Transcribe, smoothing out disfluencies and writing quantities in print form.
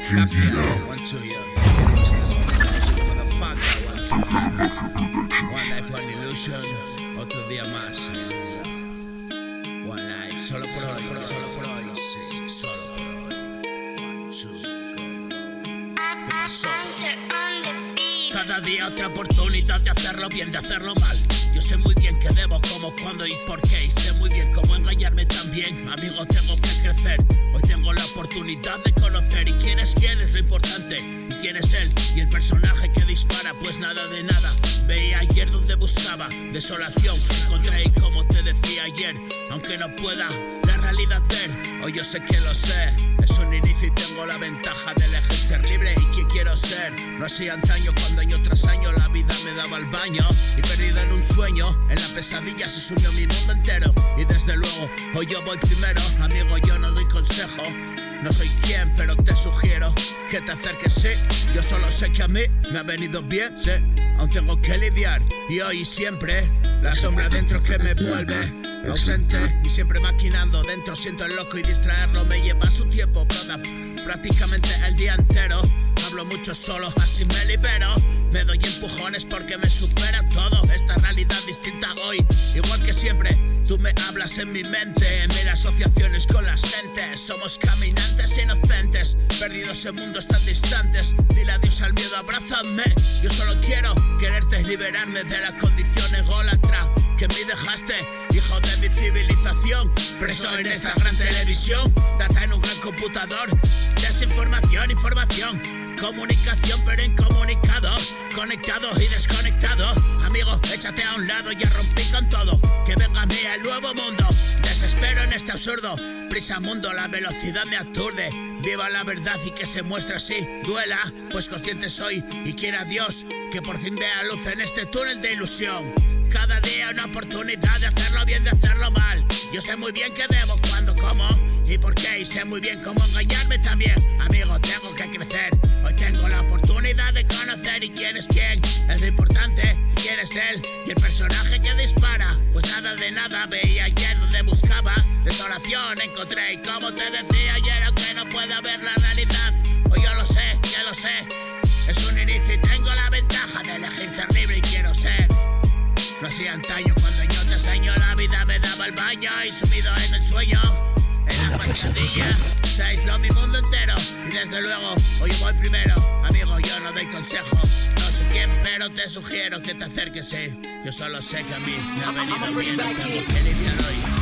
Café, 1, 2, yeah. Motherfucker, 1, 2. One life, one illusion. Otro día más. One life, solo por hoy, solo por hoy. Sí, solo por hoy. 1, 2. ¿Qué pasó? Cada día otra oportunidad de hacerlo bien, de hacerlo mal. Yo sé muy bien qué debo, cómo, cuándo y por qué. Y sé muy bien cómo engañarme también. Amigo, tengo que crecer. Hoy tengo la oportunidad de conocer. ¿Y quién es lo importante? ¿Y quién es él? Y el personaje que dispara, pues nada de nada. Veía ayer donde buscaba desolación. Encontré y como te decía ayer, aunque no pueda la realidad ver, hoy yo sé que lo sé. Es un inicio y tengo la ventaja de elegir ser libre y que quiero ser. No así antaño cuando año tras año la vida me daba el baño. Y perdido en un sueño, en la pesadilla se sumió mi mundo entero. Y desde luego, hoy yo voy primero. Amigo, yo no doy consejo. No soy quien, pero te sugiero que te acerques, sí. Yo solo sé que a mí me ha venido bien, sí. Aún tengo que lidiar y hoy y siempre la sombra dentro que me vuelve ausente y siempre maquinando dentro. Siento el loco y distraerlo me lleva su tiempo, prácticamente el día entero. Hablo mucho solo, así me libero. Me doy empujones porque me supera todo. Esta realidad distinta hoy, igual que siempre. Tú me hablas en mi mente, mira asociaciones con las gentes. Somos caminantes inocentes, perdidos en mundos tan distantes. Dile adiós al miedo, abrázame. Yo solo quiero quererte, liberarme de la condición ególatra que me dejaste, hijo de mi civilización. Preso en esta gran televisión, data en un gran computador. Desinformación, información, comunicación pero incomunicado. Conectado y desconectado. Amigo, échate a un lado, ya rompí con todo. Que venga a mí el nuevo mundo. Desespero en este absurdo. Prisa mundo, la velocidad me aturde. Viva la verdad y que se muestre así. Duela, pues consciente soy y quiera Dios que por fin vea luz en este túnel de ilusión. Cada día una oportunidad de hacerlo bien, de hacerlo mal. Yo sé muy bien qué debo, cuándo, cómo y por qué. Y sé muy bien cómo engañarme también. Amigo, tengo que crecer. Hoy tengo la oportunidad de conocer y quién es quién. Es lo importante, quién es él y el personaje que dispara. Pues nada de nada veía ayer donde buscaba desolación. Encontré y como te decía ayer, aunque no pueda ver la realidad, hoy yo lo sé, ya lo sé. Es un inicio y tengo la ventaja de elegir ser libre y quiero ser. No así antaño cuando año tras año la vida me daba el baño y sumido en el sueño, en la pesadilla se aisló mi mundo entero. Y desde luego hoy voy primero. Amigo, yo no doy consejo, no sé quién, pero te sugiero que te acerques, sí. Yo solo sé que a mí me ha venido bien, no tengo que lidiar hoy.